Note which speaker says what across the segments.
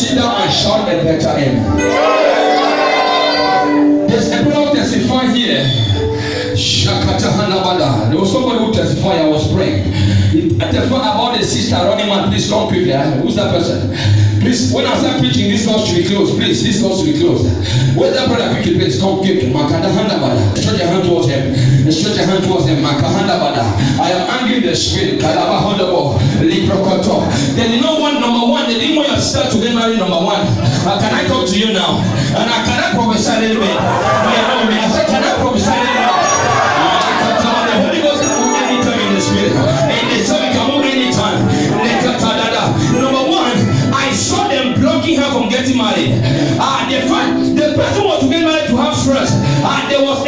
Speaker 1: sit down and shout a better amen. There's a brother testify here. There was somebody who testified. I was praying. I testified about the sister running man. Please come quickly. Who's that person? Please, when I start preaching, this door should be closed. Please, this door should be closed. Where's that brother? Quickly, please come quickly. Stretch your hand towards him. Stretch your hand towards him. I am angry in the spirit. Then you know what? Number one, they didn't want your sister to get married. Number one, can I talk to you now? And I cannot prophesy a little bit. I said, can I prophesy a little bit? The Holy Ghost can move anytime in the spirit. And the Spirit can move anytime. Number one, I saw them blocking her from getting married. The person was to get married to her first. There was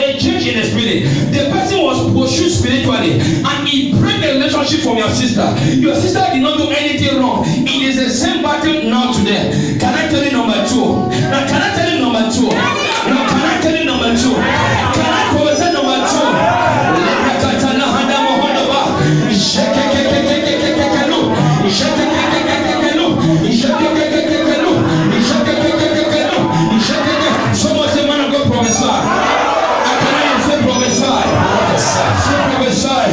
Speaker 1: a change in the spirit. The person was pursued spiritually, and he broke the relationship from your sister. Your sister did not do anything wrong. It is the same pattern now today. Can I tell you number two? Now, can I tell you number two? Now, can I tell you number two? Can I prophesy number two? Someone say, man of God, prophesy. I cannot say prophesy. Say prophesy.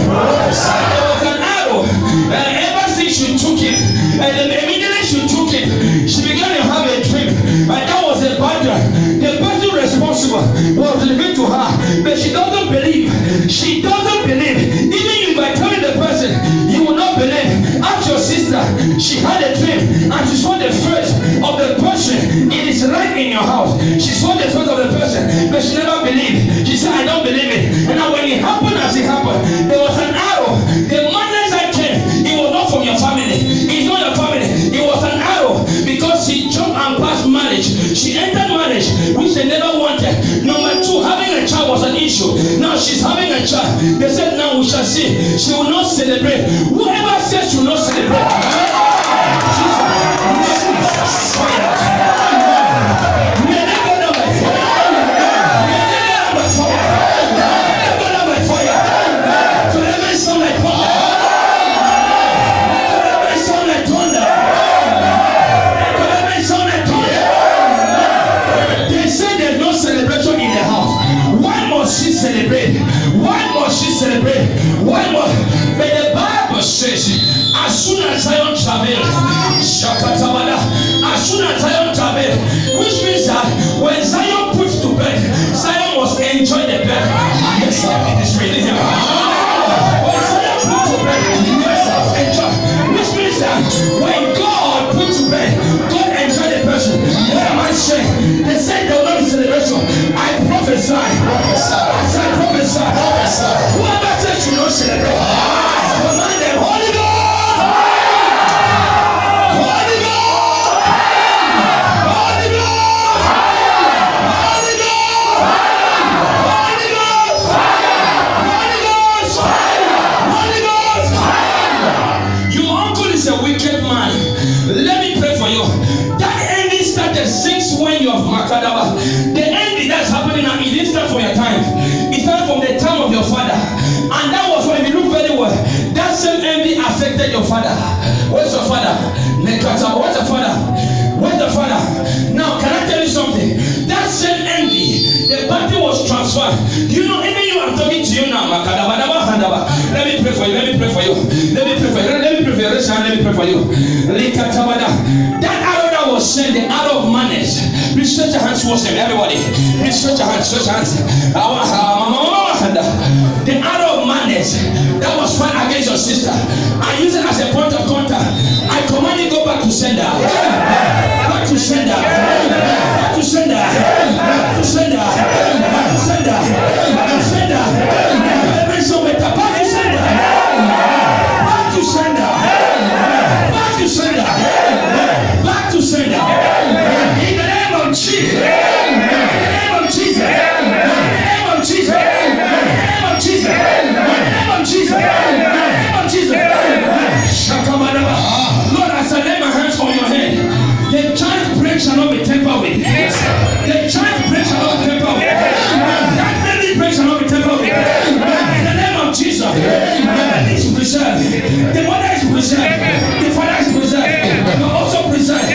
Speaker 1: There was an arrow, and ever since she took it, and then immediately she took it, she began to have a dream, and that was a battle. The person responsible was revealed to her, but she doesn't believe. She doesn't believe. Even if I tell you the person, you will not believe. Ask your sister. She had a dream, and she saw the face of the person. It is right in your house. She saw the face of the person, but she never believed. She said, I don't believe it. And now when it happened as it happened, there was an arrow. The madness that came, it was not from your family. It's not your family. It was an arrow because she jumped and passed marriage. She entered marriage, which they never wanted. Number two, having a child was an issue. Now she's having a child. They said, now we shall see. She will not celebrate. Whoever says she will not celebrate, celebrate. Why must she celebrate? Why must? But the Bible says, as soon as Zion traveled, as soon as Zion traveled, which means that when Zion put to bed, Zion must enjoy the bed. Yes, sir. It is really here. When Zion put to bed, yes, sir, enjoy. Which means that when God put to bed, God enjoy the person. What am I saying? They said there will not be celebration. I prophesy. Prophesy. Whoever says you don't celebrate, command them, Holy Ghost! Holy Ghost! Holy Ghost! Holy Ghost! Holy Ghost! Holy Ghost! Holy Ghost! Your uncle is a wicked man. Let me pray for you. That envy started since when you have Makadaba. The envy that's happening now, it didn't start from your time. It started from the time of your father. And that was when you look very well. That same envy affected your father. Where's your father? Where's your father? Where's the father? Now, can I tell you something? That same envy, the battle was transferred. You know, even you, I'm talking to you now. Let me pray for you. Let me pray for you. Let me pray for you. Let me pray for you. Let me pray for you. That arrow that was sent, the arrow of madness. Please stretch your hands towards him, everybody. Please stretch your hands. Stretch your hands. The arrow of madness that was fired against your sister, I use it as a point of contact. I command you go back to sender. Back to sender. Back to sender. Back to sender. Back to sender. Back to sender. Every so better. Back to sender. Back to sender. Back to sender. Back to sender. In the name of Jesus. In the name of Jesus. In the name of Jesus. Jesus. In the name of Jesus. In the name of Jesus. Lord, as I lay my hands on your head, the child break shall not be tempered with. The child break shall not be tempered with. That baby break shall not be tempered with. In the name of Jesus, the baby is preserved. The mother is preserved. The father is preserved. You are also preserved.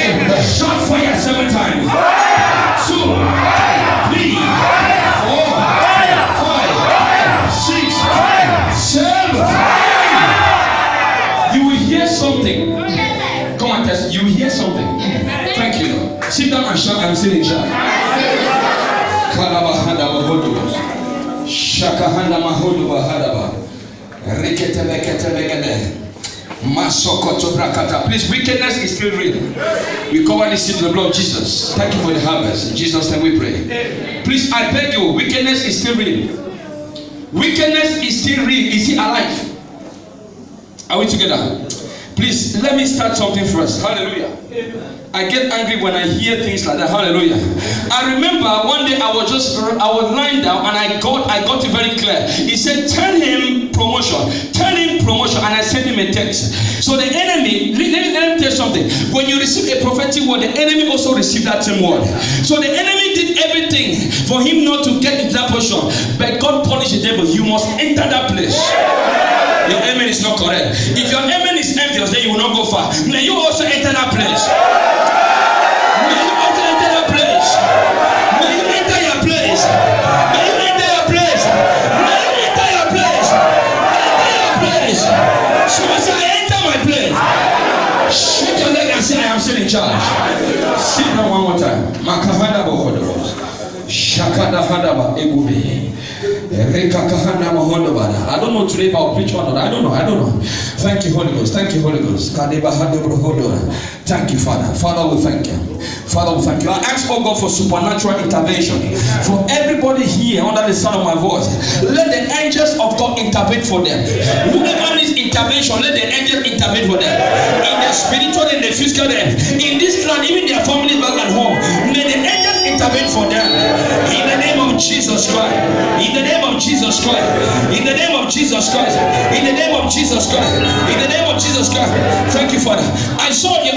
Speaker 1: witness, you hear something. Thank you, Lord. Sit down and shout, I'm still in charge. Kalabahanda Mahodu. Shakahanda Mahodu Bahadaba. Riketelekete. Please, wickedness is still real. We cover this seed with the blood of Jesus. Thank you for the harvest. In Jesus' name we pray. Please, I beg you, wickedness is still real. Wickedness is still real. Is it alive? Are we together? Please, let me start something first. Hallelujah. I get angry when I hear things like that. Hallelujah. I remember one day I was lying down and I got it very clear. He said, tell him promotion. Tell him promotion. And I sent him a text. So the enemy, let me tell you something. When you receive a prophetic word, the enemy also received that same word. So the enemy did everything for him not to get into that position. But God punished the devil. You must enter that place. Your amen is not correct. If your amen is envious, then you will not go far. May you also enter that place. May you also enter that place. May you enter your place. May you enter your place. May you enter your place. Enter your place. Someone say, I enter my place. Shake your leg and say, I am still in charge. Sit down one more time. Makahada bohodos. Shakada hadaba egube. I don't know today if I'll preach or not. I don't know. Thank you, Holy Ghost. Thank you, Holy Ghost. Thank you, Father. Father, we thank you. Father, we thank you. I ask, oh God, for supernatural intervention for everybody here under the sound of my voice. Let the angels of God intervene for them. Whoever needs intervention, let the angels intervene for them. In the spiritual and the physical realm. In this land, even their families back at home. May the angels intervene for them. In the name of Jesus Christ. In the name of Jesus Christ. In the name of Jesus Christ. In the name of Jesus Christ. In the name of Jesus Christ. Thank you, Father. I saw you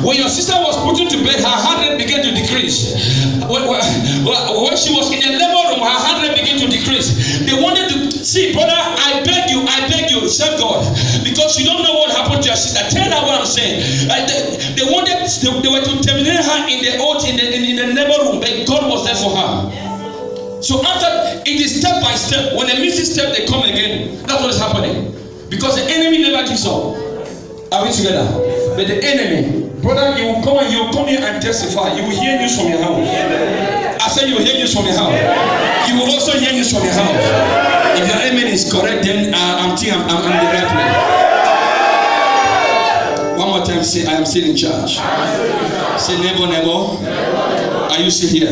Speaker 1: when your sister was put to bed, her heart rate began to decrease. When she was in the labor room, her heart rate began to decrease. They wanted to see, brother, I beg you, serve God. Because you don't know what happened to your sister. Tell her what I'm saying. They were to terminate her in the oath in the labor room, but God was there for her. So after, it is step by step. When they miss a step, they come again. That's what is happening. Because the enemy never gives up. Are we together? But the enemy, brother, you will come here and testify. You will hear news from your house. I said you will hear news from your house. You will also hear news from your house. If your amen is correct, then I'm the right way. One more time, say, I am still in charge. Say, never. Are you still here?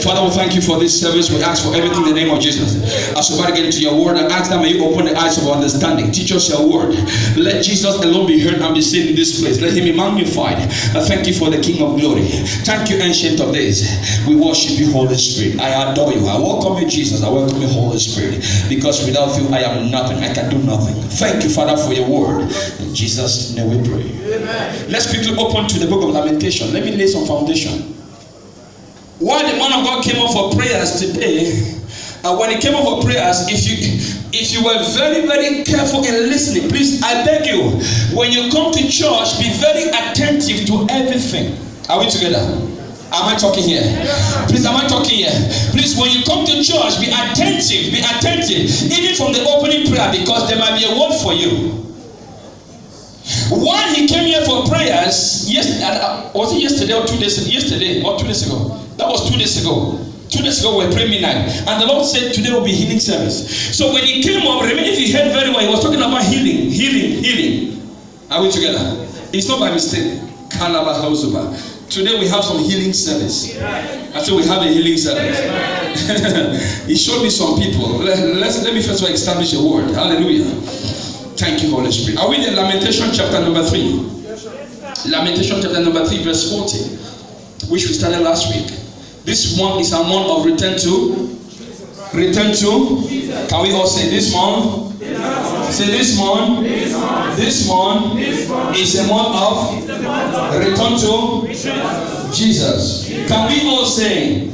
Speaker 1: Father, we thank you for this service. We ask for everything in the name of Jesus. As we get into your word, I ask that may you open the eyes of our understanding. Teach us your word. Let Jesus alone be heard and be seen in this place. Let him be magnified. I thank you for the King of glory. Thank you, Ancient of Days. We worship you, Holy Spirit. I adore you. I welcome you, Jesus. I welcome you, Holy Spirit. Because without you, I am nothing. I can do nothing. Thank you, Father, for your word. In Jesus' name we pray. Amen. Let's quickly open to the book of Lamentation. Let me lay some foundation. While the man of God came up for prayers today, when he came up for prayers, if you were very, very careful in listening, please, I beg you, when you come to church, be very attentive to everything. Are we together? Am I talking here? Please, am I talking here? Please, when you come to church, be attentive, even from the opening prayer, because there might be a word for you. While he came here for prayers, was it yesterday or 2 days? Yesterday or 2 days ago? That was 2 days ago. 2 days ago we were praying midnight, and the Lord said today will be healing service. So when he came up, remember, if you heard very well, he was talking about healing. Are we together? It's not by mistake. Today we have some healing service. I said we have a healing service. He showed me some people. Let me first of all establish a word. Hallelujah. Thank you, Holy Spirit. Are we in Lamentation chapter number 3? Lamentation chapter number 3, verse 40, which we started last week. This one is a month of return to. Can we all say this month? Say this month. This month is a month of return to Jesus. Can we all say?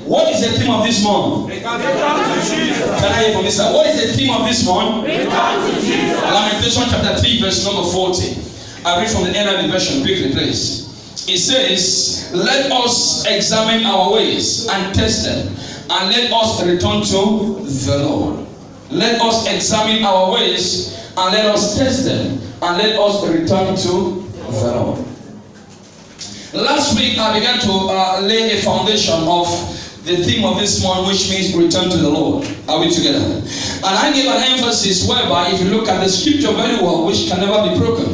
Speaker 1: What is the theme of this month? Can I hear from this side? What is the theme of this month? Lamentation chapter 3, verse number 40. I read from the NIV version quickly, please. It says, let us examine our ways and test them, and let us return to the Lord. Let us examine our ways and let us test them, and let us return to of the Lord. Last week I began to lay a foundation of the theme of this morning, which means return to the Lord. Are we together? And I gave an emphasis whereby if you look at the scripture very well, which can never be broken.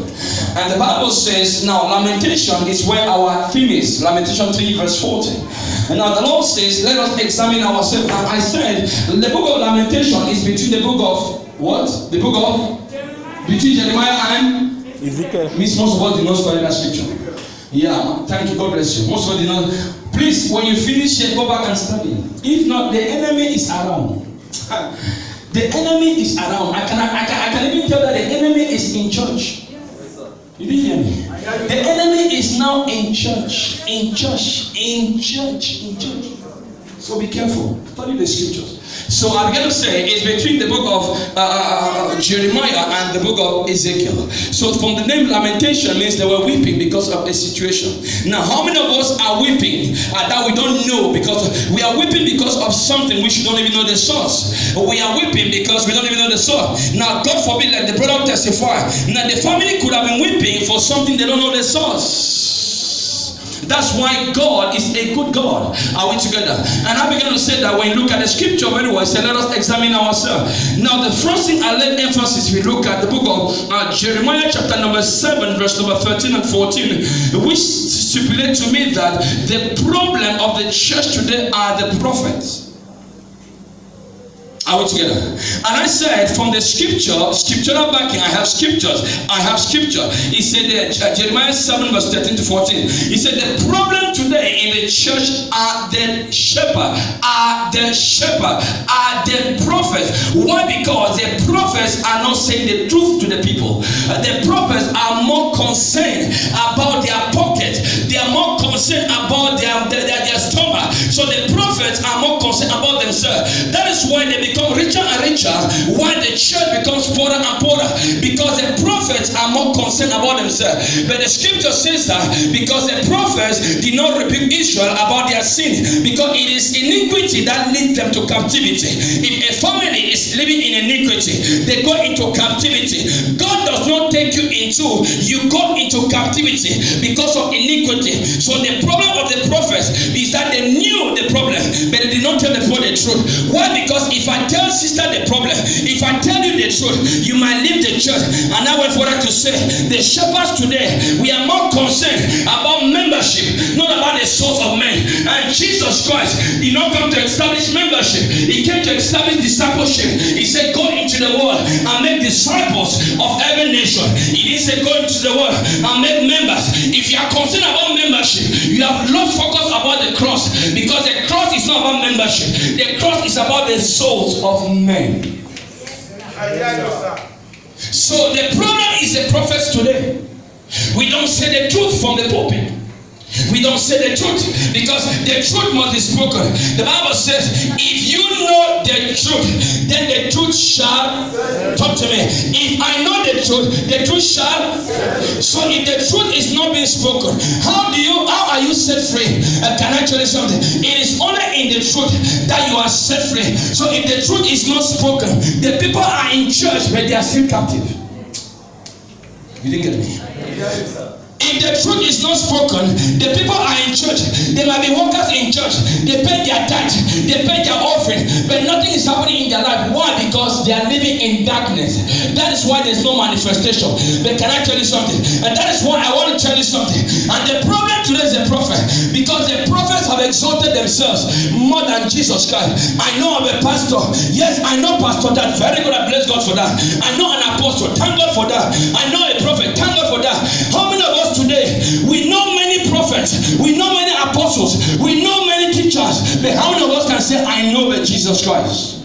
Speaker 1: And the Bible says, now lamentation is where our theme is. Lamentation 3 verse 14. And now the Lord says, let us examine ourselves. And I said, the book of Lamentation is between the book of what? The book of? Between Jeremiah and Ezekiel. Means most of us did not study that scripture. Yeah, thank you. God bless you. Most of us did not. Please, when you finish here, go back and study. If not, the enemy is around. The enemy is around. I can even tell that the enemy is in church. You didn't hear me? The enemy is now in church. In church. In church. In church. So be careful. Study the scriptures. So I'm going to say it's between the book of Jeremiah and the book of Ezekiel. So from the name lamentation means they were weeping because of a situation. Now how many of us are weeping that we don't know? Because we are weeping because of something which we don't even know the source. We are weeping because we don't even know the source. Now God forbid, let the brother testify. Now the family could have been weeping for something they don't know the source. That's why God is a good God. Are we together? And I began to say that when you look at the scripture very well, I said, let us examine ourselves. Now, the first thing I laid emphasis, we look at the book of Jeremiah chapter number 7, verse number 13 and 14, which stipulate to me that the problem of the church today are the prophets. Are we together? And I said from the scriptural backing, I have scriptures. He said that Jeremiah 7 verse 13 to 14. He said the problem today in the church are the shepherd, are the prophets. Why? Because the prophets are not saying the truth to the people. The prophets are more concerned about their pocket. They are more concerned about their stomach. So the prophets are more concerned about themselves. That is why they become richer and richer, while the church becomes poorer and poorer, because the prophets are more concerned about themselves. But the scripture says that because the prophets did not rebuke Israel about their sin, because it is iniquity that leads them to captivity. If a family is living in iniquity, they go into captivity. God does not take you into, you go into captivity because of iniquity. So the problem of the prophets is that they knew the problem, but they did not tell the people the truth. Why? Because if I tell sister the problem, if I tell you the truth, you might leave the church. And I went further to say, the shepherds today, we are more concerned about membership, not about the source of men. And Jesus Christ did not come to establish membership. He came to establish discipleship. He said, go into the world and make disciples of every nation. He didn't say, go into the world and make members. If you are concerned about membership, you have lost focus about the cross, because the cross is not about membership. The cross is about the souls of men. So the problem is the prophets today. We don't say the truth from the pulpit. We don't say the truth because the truth must be spoken. The Bible says, if you know the truth, then the truth shall talk to me. If I know the truth shall. So if the truth is not being spoken, how are you set free? Can I tell you something? It is only in the truth that you are set free. So if the truth is not spoken, the people are in church but they are still captive. You didn't get me? Yes, sir. If the truth is not spoken, the people are in church. They might be workers in church. They pay their tithe, they pay their offering, but nothing is happening in their life. Why? Because they are living in darkness. That is why there's no manifestation. But can I tell you something? And that is why I want to tell you something. And the problem today is the prophet, because the prophets have exalted themselves more than Jesus Christ. I know I'm a pastor. Yes, I know pastor that. Very good. I bless God for that. I know an apostle. Thank God for that. I know a prophet. Thank God for that. How many of us today, we know many prophets, we know many apostles, we know many teachers, but how many of us can say, I know but Jesus Christ?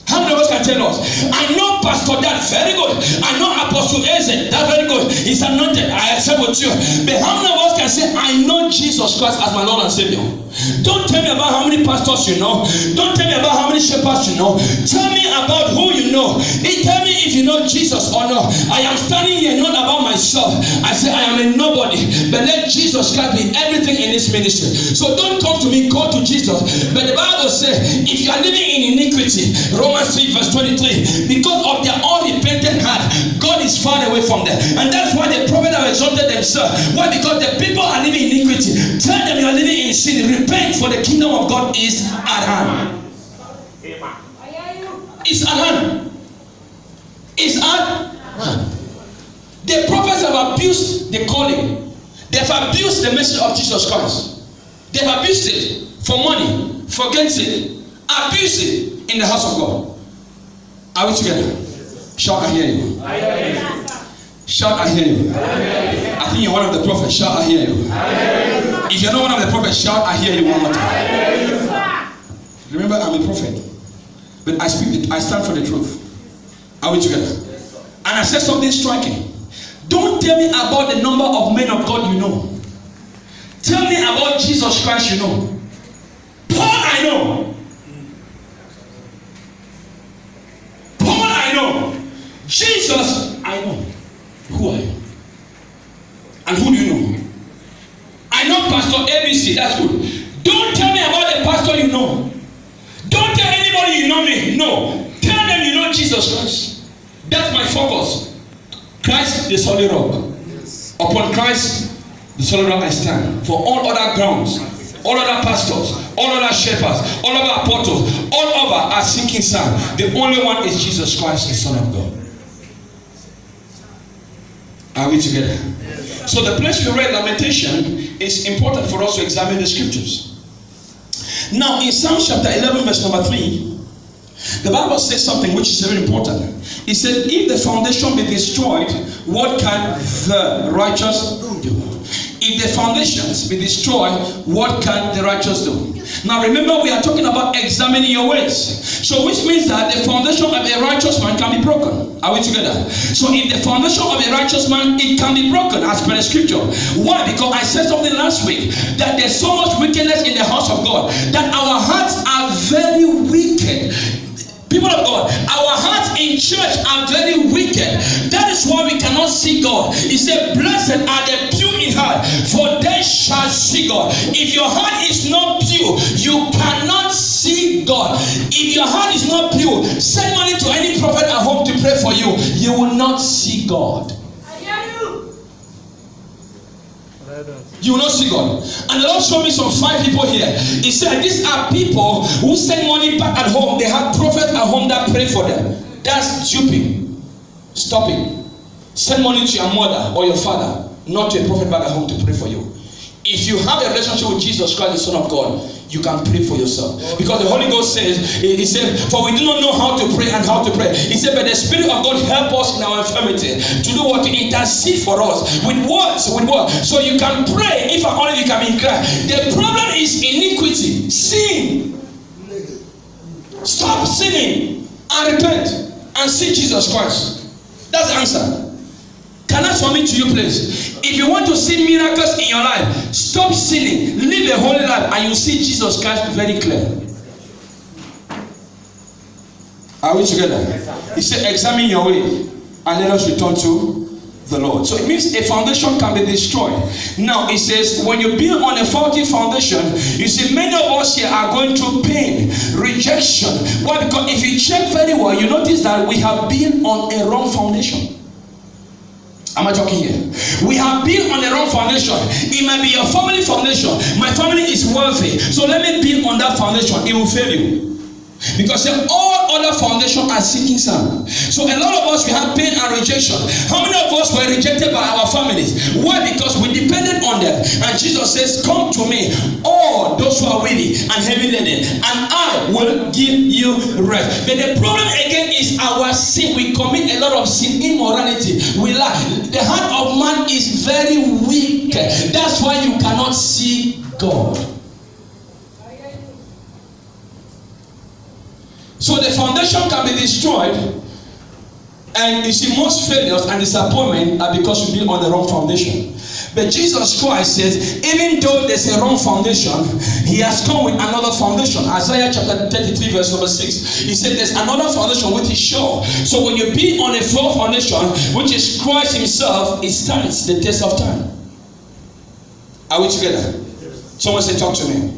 Speaker 1: How many of us can tell us, I know Pastor that, very good. I know Apostle Eze, that very good. He's anointed, I accept with you. But how many of us can say, I know Jesus Christ as my Lord and Savior? Don't tell me about how many pastors you know. Don't tell me about how many shepherds you know. Tell me about who you know. Tell me if you know Jesus or not. I am standing here not about myself. I say I am a nobody. But let Jesus Christ be everything in this ministry. So don't come to me, go to Jesus. But the Bible says, if you are living in iniquity, Romans 3 verse 23, because of their unrepentant heart, God is far away from them. And that's why the prophet have exalted themselves. Why? Because the people are living in iniquity. Tell them you are living in sin. Repent, for the kingdom of God is at hand. It's at hand. It's at hand. The prophets have abused the calling. They have abused the message of Jesus Christ. They have abused it for money, for gain sake. Abuse it in the house of God. Are we together? Shout, I hear you. Shout, I hear you. I think you're one of the prophets. Shout, I hear you. If you're not one of the prophets, shout, I hear you one more time. Remember, I'm a prophet. But I stand for the truth. Are we together? And I said something striking. Don't tell me about the number of men of God you know. Tell me about Jesus Christ you know. Paul I know. Paul I know. Jesus I know. Who are you? And who do you know? I know Pastor ABC. That's good. Don't tell me about the pastor you know. Don't tell anybody you know me. No. Tell them you know Jesus Christ. That's my focus. Christ the solid rock. Yes. Upon Christ the solid rock I stand. For all other grounds, all other pastors, all other shepherds, all other apostles, all other are sinking sand. The only one is Jesus Christ, the Son of God. Are we together? Yes. So the place we read Lamentation is important for us to examine the scriptures. Now in Psalm chapter 11 verse number 3, the Bible says something which is very important. It said, if the foundation be destroyed, what can the righteous do? If the foundations be destroyed, what can the righteous do? Now remember, we are talking about examining your ways. So which means that the foundation of a righteous man can be broken. Are we together? So if the foundation of a righteous man, it can be broken as per the scripture. Why? Because I said something last week, that there's so much wickedness in the house of God, that our hearts are very wicked. People of God, our hearts in church are very wicked. That is why we cannot see God. He said, blessed are the pure in heart, for they shall see God. If your heart is not pure, you cannot see God. If your heart is not pure, send money to any prophet at home to pray for you. You will not see God. You will not see God. And the Lord showed me some 5 people here. He said, these are people who send money back at home. They have prophets at home that pray for them. That's duping. Stop it. Send money to your mother or your father, not to a prophet back at home to pray for you. If you have a relationship with Jesus Christ, the Son of God, you can pray for yourself. Because the Holy Ghost says, he said, for we do not know how to pray and how to pray. He said, but the Spirit of God help us in our infirmity. To do what? To intercede for us. With words. With words. So you can pray if only you can be in Christ. The problem is iniquity. Sin. Stop sinning and repent and see Jesus Christ. That's the answer. Can I submit to you, please? If you want to see miracles in your life, stop sinning, live a holy life, and you see Jesus Christ very clear. Are we together? He said, examine your way and let us return to the Lord. So it means a foundation can be destroyed. Now it says, when you build on a faulty foundation, you see many of us here are going through pain, rejection. Why? Because if you check very well, you notice that we have been on a wrong foundation. Am I talking here? We have built on the wrong foundation. It might be your family foundation. My family is wealthy, so let me build on that foundation. It will fail you. Because all other foundations are sinking sand. So a lot of us, we have pain and rejection. How many of us were rejected by our families? Why? Because we depended on them. And Jesus says, come to me, all those who are weary and heavy laden, and I will give you rest. But the problem again is our sin. We commit a lot of sin, immorality. We lie. The heart of man is very weak. That's why you cannot see God. So the foundation can be destroyed, and you see most failures and disappointment are because you build on the wrong foundation. But Jesus Christ says, even though there's a wrong foundation, he has come with another foundation. Isaiah chapter 33 verse number 6. He said there's another foundation which is sure. So when you build on a firm foundation, which is Christ himself, it stands the test of time. Are we together? Someone say, talk to me.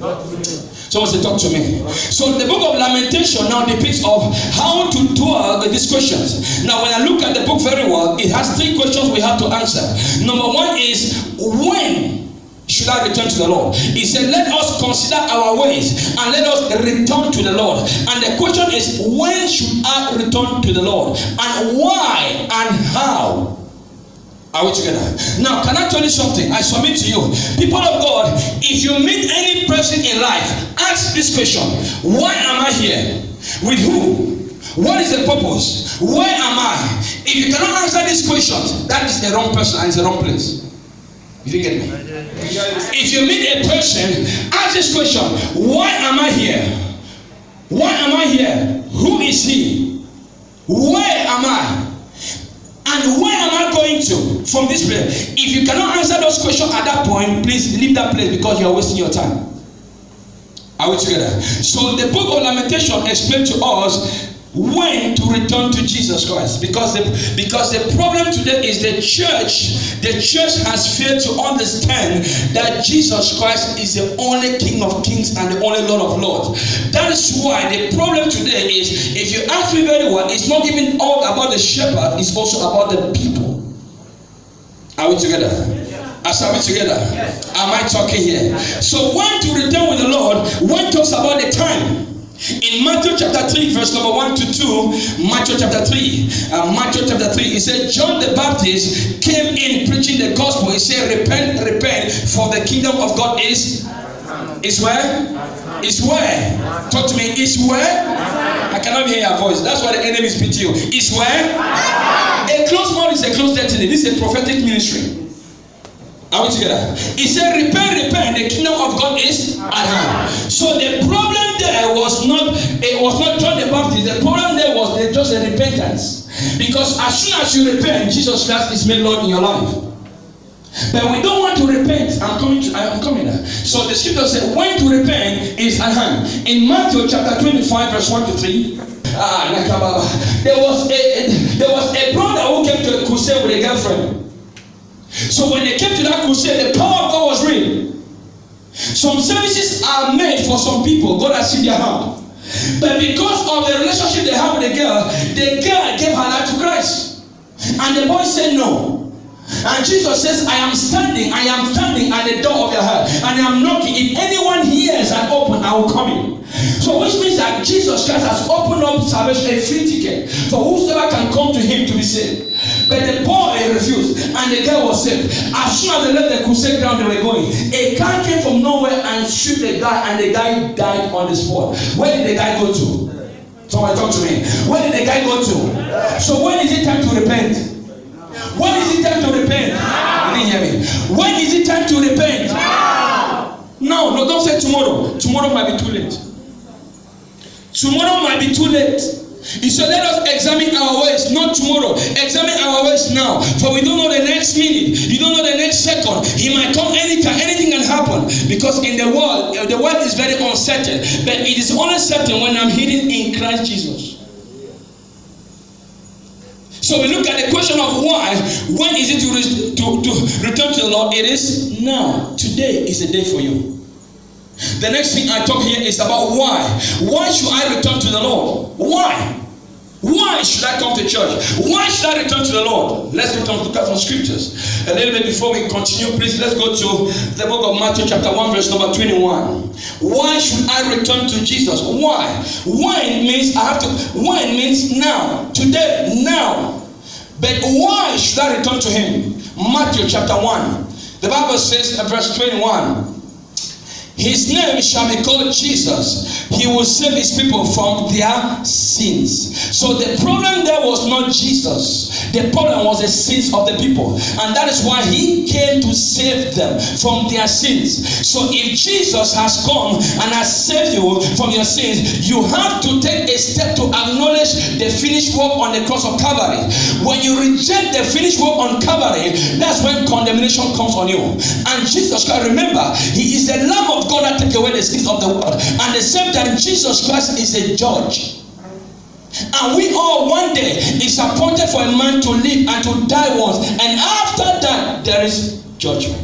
Speaker 1: Someone say, talk to me. So the book of Lamentation now depicts of how to dwell with these questions. Now when I look at the book very well, it has 3 questions we have to answer. Number 1 is, when should I return to the Lord? He said, let us consider our ways and let us return to the Lord. And the question is, when should I return to the Lord? And why and how? Are we together? Now, can I tell you something? I submit to you. People of God, if you meet any person in life, ask this question. Why am I here? With who? What is the purpose? Where am I? If you cannot answer these questions, that is the wrong person and it's the wrong place. You didn't get me? If you meet a person, ask this question. Why am I here? Why am I here? Who is he? Where am I? And where am I going to from this place? If you cannot answer those questions at that point, please leave that place because you are wasting your time. Are we together? So the book of Lamentation explains to us when to return to Jesus Christ, because the problem today is the church has failed to understand that Jesus Christ is the only King of Kings and the only Lord of Lords. That is why the problem today is, if you ask me very well, it's not even all about the shepherd, it's also about the people. Are we together? Are we together? Am I talking here? So when to return with the Lord, when talks about the time. In Matthew chapter 3, verse number 1 to 2, Matthew chapter 3, he said, John the Baptist came in preaching the gospel. He said, repent, repent, for the kingdom of God is where? Is where? Talk to me. Is where? I cannot hear your voice. That's why the enemy is beating you. Is where? A closed mouth is a closed destiny. This is a prophetic ministry. Are we together? He said, repent, repent, the kingdom of God is at hand. So the problem there was not John the Baptist. The problem there was just a repentance. Because as soon as you repent, Jesus Christ is made Lord in your life. But we don't want to repent. I'm coming there. So the scripture said, when to repent is at hand. In Matthew chapter 25, verse 1 to 3. There was a brother who came to a crusade with a girlfriend. So when they came to that crusade, the power of God was real. Some services are made for some people. God has seen their heart. But because of the relationship they have with the girl gave her life to Christ. And the boy said no. And Jesus says, I am standing at the door of your heart. And I am knocking. If anyone hears and open, I will come in. So which means that Jesus Christ has opened up salvation, a free ticket for whosoever can come to him to be saved. But the boy refused, and the girl was saved. As soon as they left the crusade ground they were going, a car came from nowhere and shoot the guy, and the guy died on the spot. Where did the guy go to? Someone talk to me. Where did the guy go to? So when is it time to repent? When is it time to repent? You didn't hear me. When is it time to repent? No, don't say tomorrow. Tomorrow might be too late. Tomorrow might be too late. He said, let us examine our ways, not tomorrow. Examine our ways now. For we don't know the next minute. You don't know the next second. He might come anytime. Anything can happen. Because in the world is very uncertain. But it is only certain when I'm hidden in Christ Jesus. So we look at the question of why. When is it to return to the Lord? It is now. Today is a day for you. The next thing I talk here is about why. Why should I return to the Lord? Why? Why should I come to church? Why should I return to the Lord? Let's look at some scriptures. A little bit before we continue, please, let's go to the book of Matthew chapter 1, verse number 21. Why should I return to Jesus? Why? When means when means now, today, now. But why should I return to him? Matthew chapter 1. The Bible says in verse 21. His name shall be called Jesus. He will save his people from their sins. So the problem there was not Jesus. The problem was the sins of the people. And that is why he came to save them from their sins. So if Jesus has come and has saved you from your sins, you have to take a step to acknowledge the finished work on the cross of Calvary. When you reject the finished work on Calvary, that's when condemnation comes on you. And Jesus Christ, remember, he is the Lamb of God that take away the sins of the world. And the same time, Jesus Christ is a judge. And we all one day is appointed for a man to live and to die once. And after that, there is judgment.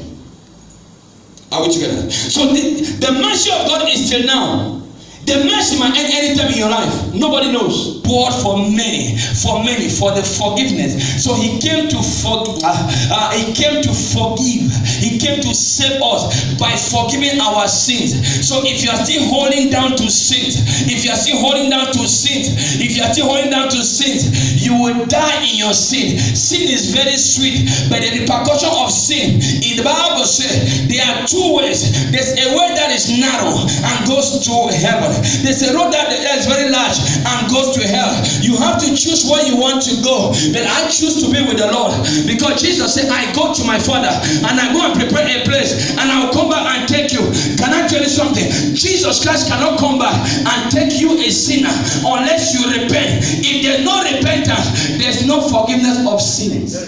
Speaker 1: Are we together? So the mercy of God is till now. The mercy might end anytime in your life. Nobody knows. Poured for many, for the forgiveness. So he came to he came to forgive. He came to save us by forgiving our sins. So if you are still holding down to sins, if you are still holding down to sins, if you are still holding down to sins, you will die in your sin. Sin is very sweet, but the repercussion of sin, in the Bible says there are two ways. There's a way that is narrow and goes to heaven. There's a road that is very large and goes to hell. You have to choose where you want to go. But I choose to be with the Lord, because Jesus said, I go to my Father and I go and prepare a place and I will come back and take you. Can I tell you something? Jesus Christ cannot come back and take you, a sinner, unless you repent. If there's no repentance, there's no forgiveness of sins.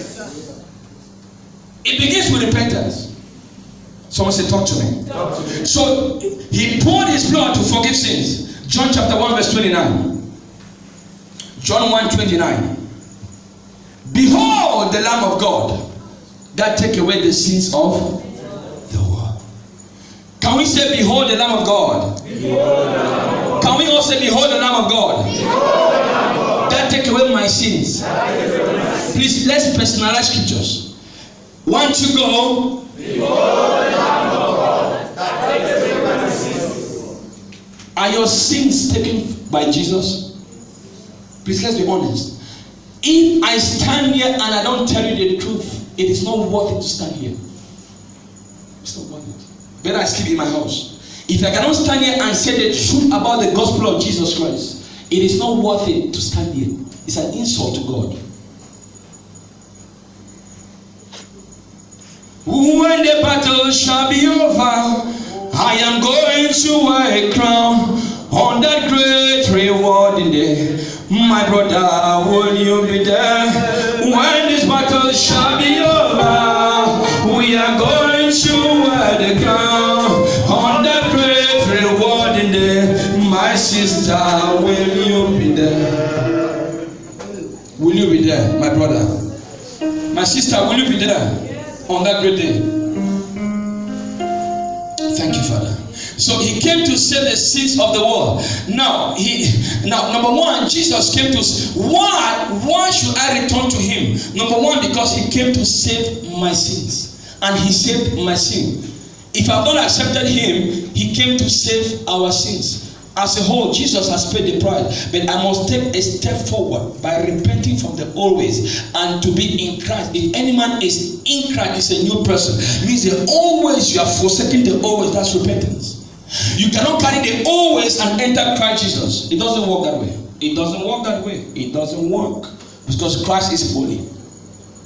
Speaker 1: It begins with repentance. Someone say, talk to me. Talk to me. So he poured his blood to forgive sins. John chapter 1 verse 29. John 1:29. Behold the Lamb of God that take away the sins of the world. Can we say, behold the Lamb of God? Can we all say, behold the Lamb of God? That take away my sins. Please, let's personalize scriptures. 1, 2, go. Behold the Lamb of God that takes away my sins. Are your sins taken by Jesus? Please, let's be honest. If I stand here and I don't tell you the truth, it is not worth it to stand here. It's not worth it. Better I sleep in my house. If I cannot stand here and say the truth about the gospel of Jesus Christ, it is not worth it to stand here. It's an insult to God. When the battle shall be over, I am going to wear a crown on that great rewarding day. My brother, will you be there? When this battle shall be over, we are going to wear the crown on that great rewarding day. My sister, will you be there? Will you be there, my brother? My sister, will you be there on that great day? Thank you, Father. So he came to save the sins of the world. Now, number one, Jesus came to. Why should I return to him? Number one, because he came to save my sins, and he saved my sin. If I've not accepted him, he came to save our sins. As a whole, Jesus has paid the price, but I must take a step forward by repenting from the old ways and to be in Christ. If any man is in Christ, is a new person. It means the old ways, you are forsaking the old ways. That's repentance. You cannot carry the old ways and enter Christ Jesus. It doesn't work that way. It doesn't work that way. It doesn't work, because Christ is holy.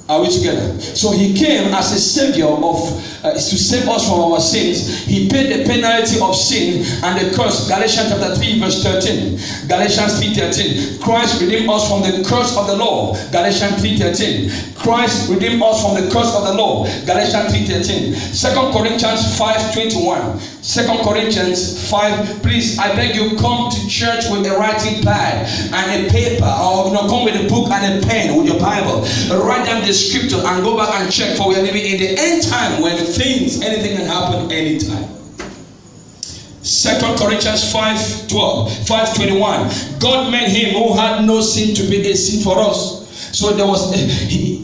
Speaker 1: Are we together? So he came as a savior to save us from our sins. He paid the penalty of sin and the curse. Galatians chapter 3 verse 13. Galatians 3:13. Christ redeemed us from the curse of the law. Galatians 3:13. Christ redeemed us from the curse of the law. Galatians 3:13. 2 Corinthians 5:21. 2 Corinthians 5. Please, I beg you, come to church with a writing pad and a paper, or come with a book and a pen with your Bible. Write down the scripture and go back and check, for we are living in the end time when anything can happen anytime. 2 Corinthians 5:21. God made him who had no sin to be a sin for us. So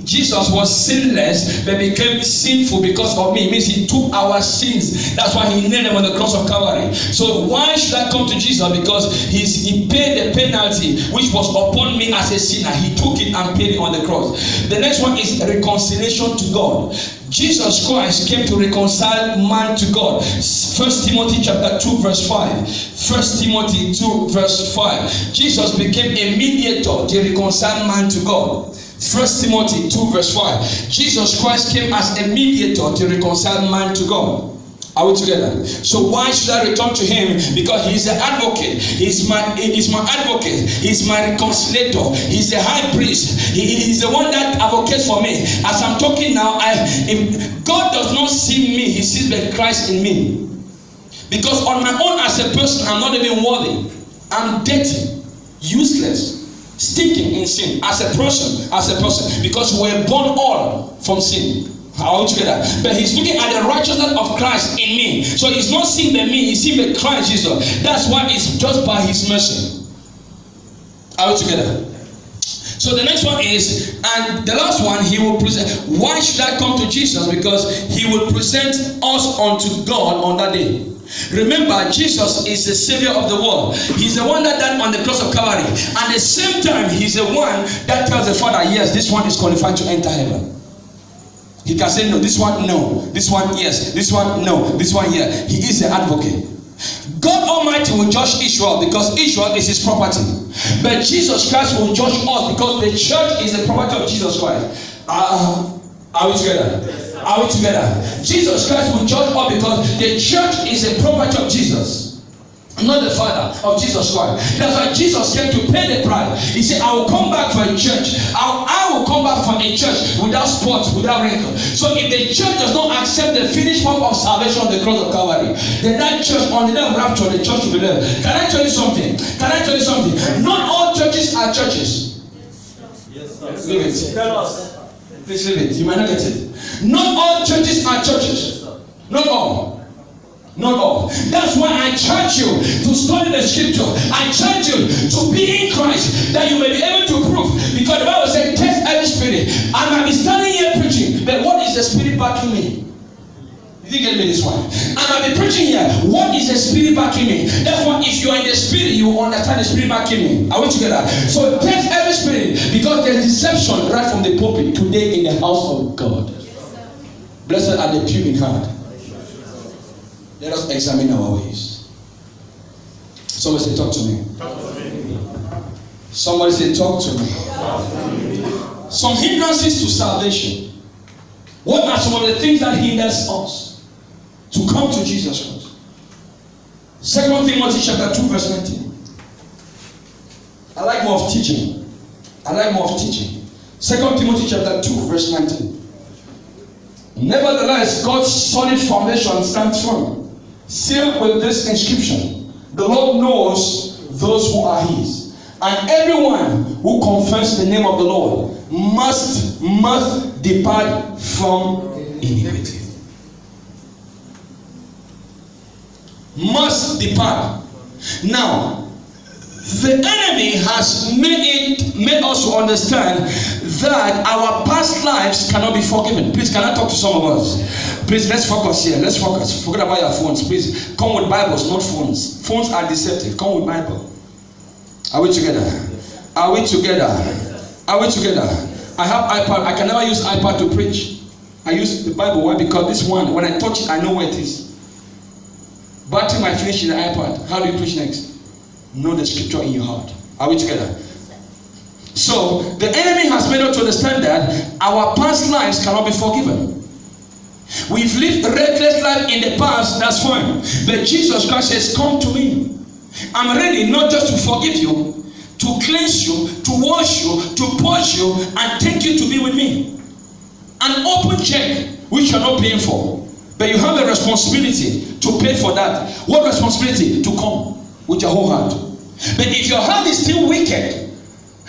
Speaker 1: Jesus was sinless, but became sinful because of me. It means he took our sins. That's why he nailed them on the cross of Calvary. So why should I come to Jesus? Because he paid the penalty which was upon me as a sinner. He took it and paid it on the cross. The next one is reconciliation to God. Jesus Christ came to reconcile man to God. 1 Timothy chapter 2 verse 5. 1 Timothy 2 verse 5. Jesus became a mediator to reconcile man to God. 1 Timothy 2 verse 5. Jesus Christ came as a mediator to reconcile man to God. Are we together? So why should I return to him? Because he's an advocate. He's my advocate. He's my reconciliator. He's the high priest. He's the one that advocates for me. As I'm talking now, if God does not see me, he sees the Christ in me. Because on my own as a person, I'm not even worthy. I'm dirty, useless, stinking in sin. As a person. Because we're born all from sin. All together. But he's looking at the righteousness of Christ in me. So he's not seeing the me, he's seeing the Christ Jesus. That's why it's just by his mercy. All together. So the next one is, and the last one, he will present. Why should I come to Jesus? Because he will present us unto God on that day. Remember, Jesus is the Savior of the world. He's the one that died on the cross of Calvary. At the same time, he's the one that tells the Father, yes, this one is qualified to enter heaven. He can say no, this one no, this one yes, this one no, this one yeah. He is the advocate. God Almighty will judge Israel because Israel is his property. But Jesus Christ will judge us because the church is the property of Jesus Christ. Are we together? Are we together? Jesus Christ will judge us because the church is the property of Jesus. Not the Father of Jesus Christ. That's why Jesus came to pay the price. He said, I will come back for a church. I will come back for a church without spots, without wrinkle. So if the church does not accept the finished work of salvation on the cross of Calvary, then that church, on the day of rapture, the church will be there. Can I tell you something? Can I tell you something? Not all churches are churches.
Speaker 2: Yes, sir.
Speaker 1: Leave it.
Speaker 2: Tell us.
Speaker 1: Please leave it. You might not get it. Not all churches are churches. Not all. Not all. That's why I charge you to study the scripture. I charge you to be in Christ, that you may be able to prove. Because the Bible says, test every spirit. I might be standing here preaching, but what is the spirit backing me? You didn't get me this one. I might be preaching here. What is the spirit backing me? Therefore, if you are in the spirit, you will understand the spirit backing me. Are we together? So test every spirit, because there's deception right from the pulpit today in the house of God. Blessed are the pure in heart. Let us examine our ways. Somebody say, talk to me. Somebody say, talk to me. Some hindrances to salvation. What are some of the things that hinders us to come to Jesus Christ? 2 Timothy chapter 2 verse 19. I like more of teaching. 2 Timothy chapter 2 verse 19. Nevertheless, God's solid foundation stands firm, sealed with this inscription: the Lord knows those who are his, and everyone who confesses the name of the Lord must depart from iniquity. Must depart. Now, the enemy has made us to understand that our past lives cannot be forgiven. Please, can I talk to some of us? Please, let's focus here. Let's focus. Forget about your phones. Please, come with Bibles, not phones. Phones are deceptive. Come with Bible. Are we together? Are we together? Are we together? I have iPad. I can never use iPad to preach. I use the Bible. Why? Because this one, when I touch it, I know where it is. Battery might finish in the iPad. How do you preach next? Know the scripture in your heart. Are we together? So the enemy has made us to understand that our past lives cannot be forgiven. We've lived a reckless life in the past, that's fine. But Jesus Christ says, come to me. I'm ready not just to forgive you, to cleanse you, to wash you, to purge you, and take you to be with me. An open check which you're not paying for. But you have a responsibility to pay for that. What responsibility? To come with your whole heart. But if your heart is still wicked,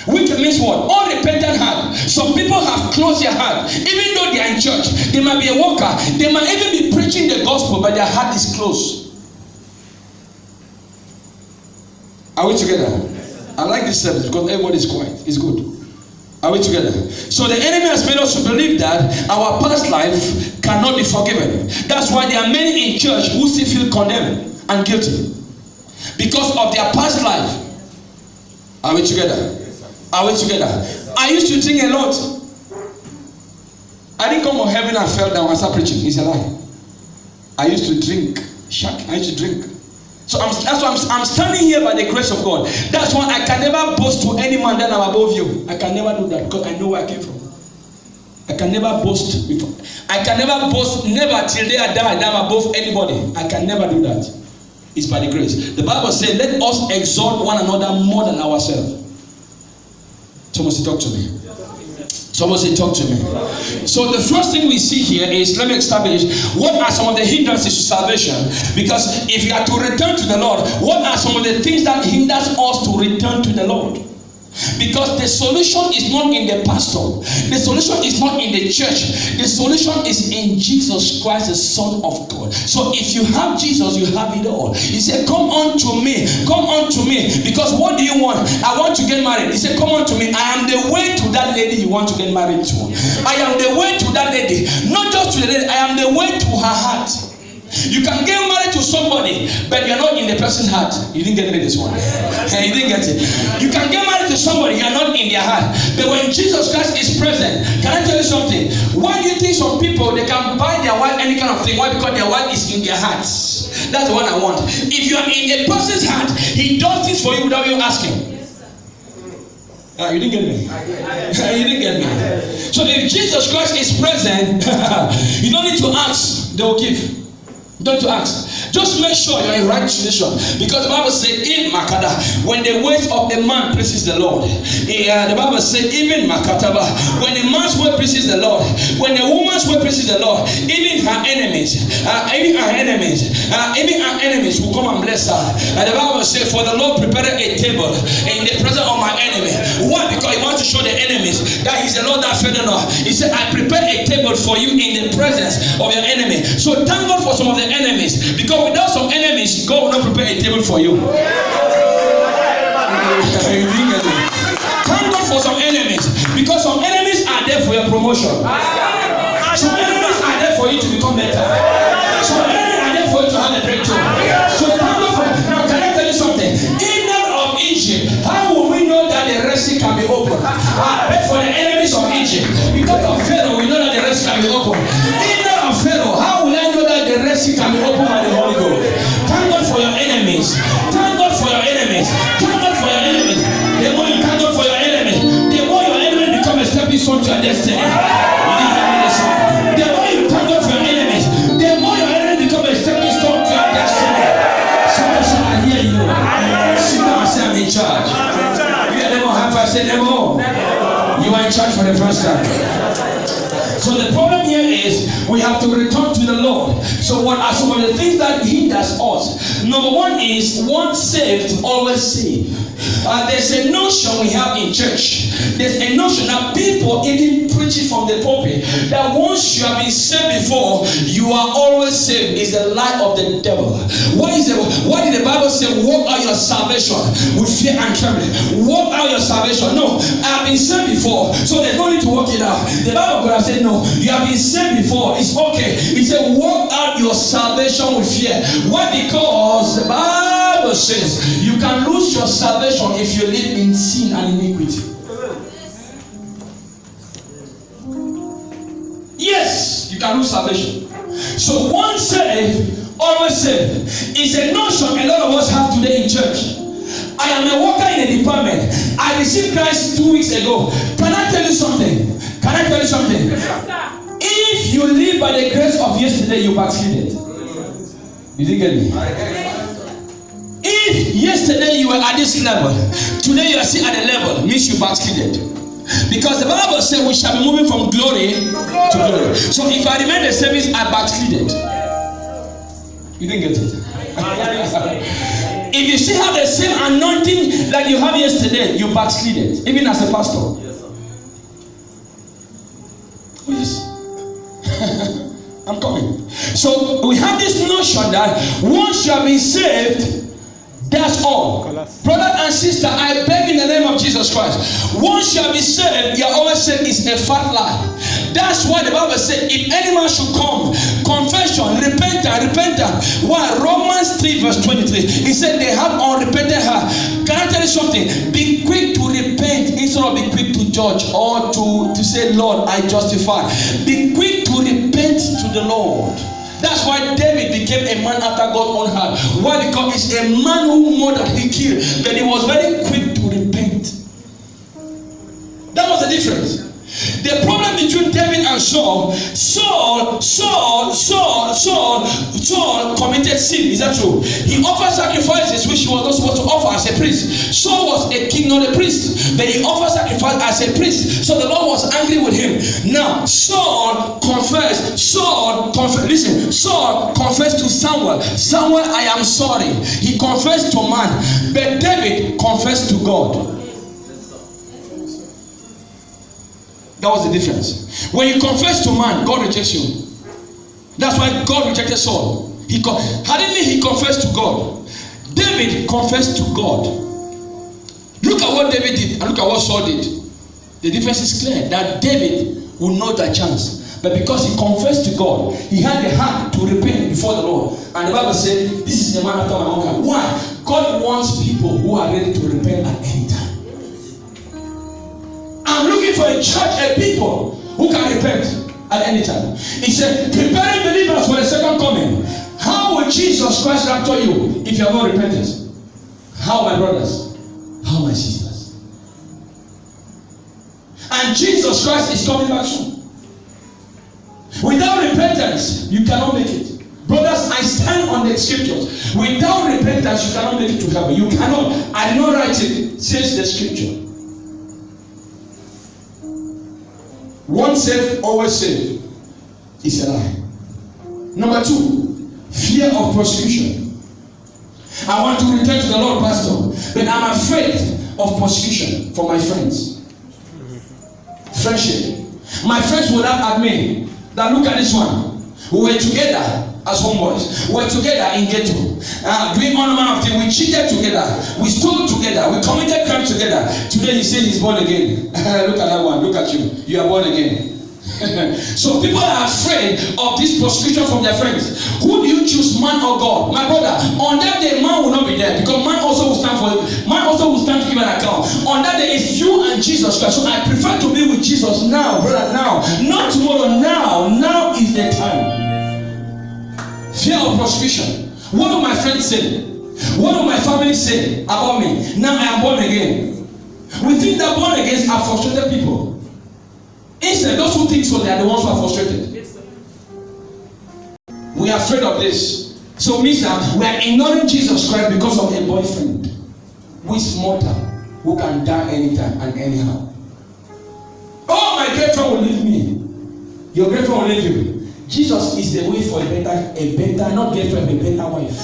Speaker 1: wicked means what? Unrepentant heart. Some people have closed their heart. Even though they are in church, they might be a worker, they might even be preaching the gospel, but their heart is closed. Are we together? I like this service because everybody is quiet. It's good. Are we together? So the enemy has made us to believe that our past life cannot be forgiven. That's why there are many in church who still feel condemned and guilty because of their past life. Are we together? Are we together? I used to drink a lot. I didn't come from heaven and fell down and start preaching. It's a lie. I used to drink. I used to drink. So that's why I'm standing here by the grace of God. That's why I can never boast to any man that I'm above you. I can never do that because I know where I came from. I can never boast. I can never boast, never till day I die, that I'm above anybody. I can never do that. It's by the grace. The Bible says, let us exalt one another more than ourselves. Someone say, talk to me. Someone say, talk to me. So the first thing we see here is, let me establish what are some of the hindrances to salvation. Because if you are to return to the Lord, what are some of the things that hinders us to return to the Lord? Because the solution is not in the pastor. The solution is not in the church. The solution is in Jesus Christ, the Son of God. So if you have Jesus, you have it all. He said, come unto me. Come unto me. Because what do you want? I want to get married. He said, come unto me. I am the way to that lady you want to get married to. I am the way to that lady. Not just to the lady. I am the way to her heart. You can get married to somebody, but you're not in the person's heart. You didn't get me this one. You didn't get it. You can get married to somebody, you're not in their heart. But when Jesus Christ is present, can I tell you something? Why do you think some people, they can buy their wife any kind of thing? Why? Because their wife is in their hearts. That's the one I want. If you are in a person's heart, he does things for you without you asking. You didn't get me. You didn't get me. So if Jesus Christ is present, you don't need to ask, they will give. Don't you ask. Just make sure you're in right tradition. Because the Bible says, in Makada, when the ways of a man pleases the Lord. The Bible says, even Makataba, when a man's way pleases the Lord, when a woman's way pleases the Lord, even her enemies, even her enemies will come and bless her. And the Bible says, for the Lord prepared a table in the presence of my enemy. Why? Because he wants to show the enemies that he's the Lord that fed them off. He said, I prepare a table for you in the presence of your enemy. So thank God for some of the enemies, because without some enemies, God will not prepare a table for you. Thank God for some enemies, because some enemies are there for your promotion. Some enemies are there for you to become better. Some enemies are there for you to have a breakthrough. So thank God for. Now, can I tell you something? In of Egypt, how will we know that the Red Sea can be open? But for the enemies of Egypt, because of Pharaoh, we know that the Red Sea can be open. In of Pharaoh, how will I know that the Red Sea can be opened by the Holy Ghost? Thank God for your enemies. Thank God for your enemies. Thank God for your enemies. The more you thank God for your enemies, the more your enemy become a stepping stone to your destiny. The more you thank God for your enemies, the more your enemy become a stepping stone to your destiny. Somebody should I hear you. Sit down and say, I'm in charge. You are the more happy. I say, the more. You are in charge for the first time. So the problem here is we have to return to the Lord. So what are some of the things that hinders us? Number one is once saved, always saved. There's a notion we have in church. There's a notion that people even preach it from the pulpit, that once you have been saved before, you are always saved. Is the lie of the devil. Why did the Bible say, work out your salvation with fear and trembling? Work out your salvation. No, I have been saved before, so there's no need to work it out. The Bible could have said, no, you have been saved before. It's okay. It said, work out your salvation with fear. Why? Because the Bible says you can lose your salvation if you live in sin and iniquity. Yes, you can lose salvation. So once saved, always saved is a notion a lot of us have today in church. I am a worker in a department. I received Christ 2 weeks ago. Can I tell you something? Can I tell you something? If you live by the grace of yesterday, you backslided. You didn't get me? If yesterday you were at this level, today you are still at the level, means you backslided. Because the Bible says we shall be moving from glory to glory. So if I remain the same, I backslided. You didn't get it? If you still have the same anointing like you had yesterday, you backslided, even as a pastor. Oh, yes. I'm coming. So we have this notion that once you have been saved, that's all. Brother and sister, I beg in the name of Jesus Christ, once you have been saved, you are always saved is a fat lie. That's why the Bible said, if any man should come, confession, repentance. Why? Romans 3 verse 23. He said they have unrepented heart. Can I tell you something? Be quick to repent instead of be quick to judge or to say, Lord, I justify. Be quick to repent to the Lord. That's why David became a man after God's own heart. Why? Because he's a man who murdered, he killed, but he was very quick to repent. That was the difference. The problem between David and Saul committed sin. Is that true? He offered sacrifices which he was not supposed to offer as a priest. Saul was a king, not a priest, but he offered sacrifice as a priest. So the Lord was angry with him. Now Saul confessed. Listen, Saul confessed to Samuel. Samuel, I am sorry. He confessed to man, but David confessed to God. That was the difference. When you confess to man, God rejects you. That's why God rejected Saul. Hadn't he confessed to God? David confessed to God. Look at what David did and look at what Saul did. The difference is clear that David would not that chance. But because he confessed to God, he had the heart to repent before the Lord. And the Bible said, this is the man after my own heart. Why? God wants people who are ready to repent at any time. I'm looking for a church and people who can repent at any time. He said, preparing believers for the second coming. How will Jesus Christ rapture you if you are not repentant? How, my brothers? How, my sisters? And Jesus Christ is coming back soon. Without repentance, you cannot make it. Brothers, I stand on the scriptures. Without repentance, you cannot make it to heaven. You cannot. I did not write it. Says the scripture. Once saved, always saved. It's a lie. Number 2, fear of persecution. I want to return to the Lord, Pastor, but I'm afraid of persecution from my friends. Friendship. My friends would have admitted that look at this one. We were together as homeboys. We were together in ghetto. Doing all manner of things. We cheated together. We stole together. We committed crime together. Today he says he's born again. Look at that one. Look at you. You are born again. So people are afraid of this persecution from their friends. Who do you choose, man or God? My brother, on that day man will not be there because man also will stand for it. Man also will stand to give an account. On that day it's you and Jesus Christ. So I prefer to be with Jesus now, brother, now. Not tomorrow, now. Now is the time. Fear of persecution. What will my friends say? What will my family say about me? Now I am born again. We think that born again are frustrated people. Instead, those who think so, they are the ones who are frustrated. We are afraid of this. So, Mister, we are ignoring Jesus Christ because of a boyfriend who is mortal, who can die anytime and anyhow. Oh, my girlfriend will leave me. Your girlfriend will leave you. Jesus is the way for a better, not girlfriend, a better wife.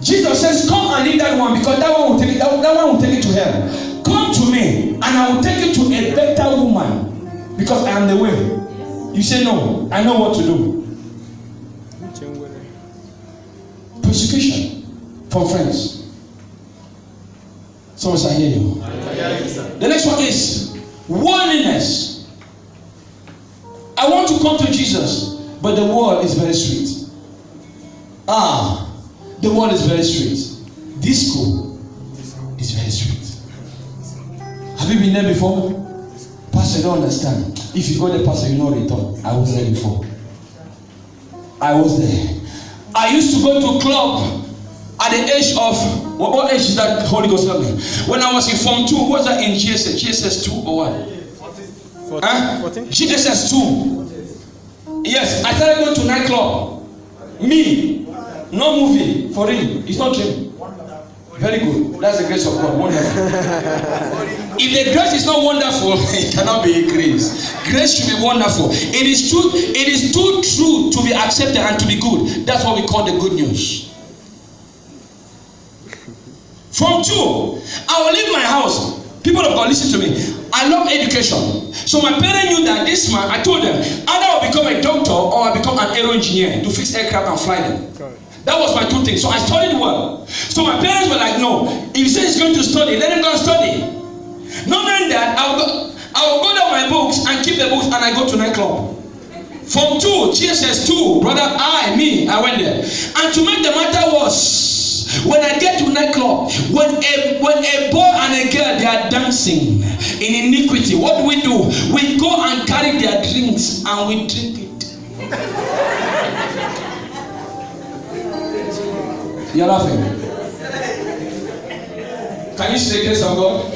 Speaker 1: Jesus says, come and leave that one because that one will take it. That one will take it to hell. Come to me and I will take you to a better woman because I am the way. You say no, I know what to do. Persecution from friends. Someone say I hear you. The next one is worldliness. I want to come to Jesus, but the world is very sweet. The world is very sweet. Disco is very sweet. Have you been there before? Pastor, you don't understand. If you go there, Pastor, you know return. I was there before. I was there. I used to go to club at the age of what age is that Holy Ghost level? When I was in Form 2, what was that in GSS? GSS 2 or what? 14? GSS 2. Yes, I started going to nightclub. Me, no movie for real. It's not dream. Very good. That's the grace of God. Wonderful. If the grace is not wonderful, it cannot be a grace. Grace should be wonderful. It is true. It is too true to be accepted and to be good. That's what we call the good news. From 2, I will leave my house. People of God, listen to me. I love education. So my parents knew that this man, I told them, either I will become a doctor or I become an aero engineer to fix aircraft and fly them. That was my 2 things. So I studied well. So my parents were like, no, if he says he's going to study, let him go and study. Not knowing that, I will go down my books and keep the books and I go to nightclub. From 2, GSS 2, brother, I went there. And to make the matter worse, when I get to nightclub, when a boy and a girl, they are dancing in iniquity, what do? We go and carry their drinks and we drink it. You're laughing. Can you see the grace of God?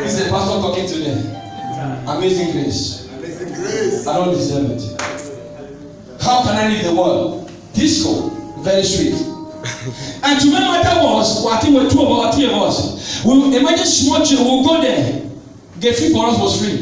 Speaker 1: This is the pastor talking to them. Amazing grace. Amazing grace. I don't deserve it. How can I leave the world? Disco, very sweet. And to make matter was, I think we're 2 of us. We imagine small children will go there. Get free for us was free.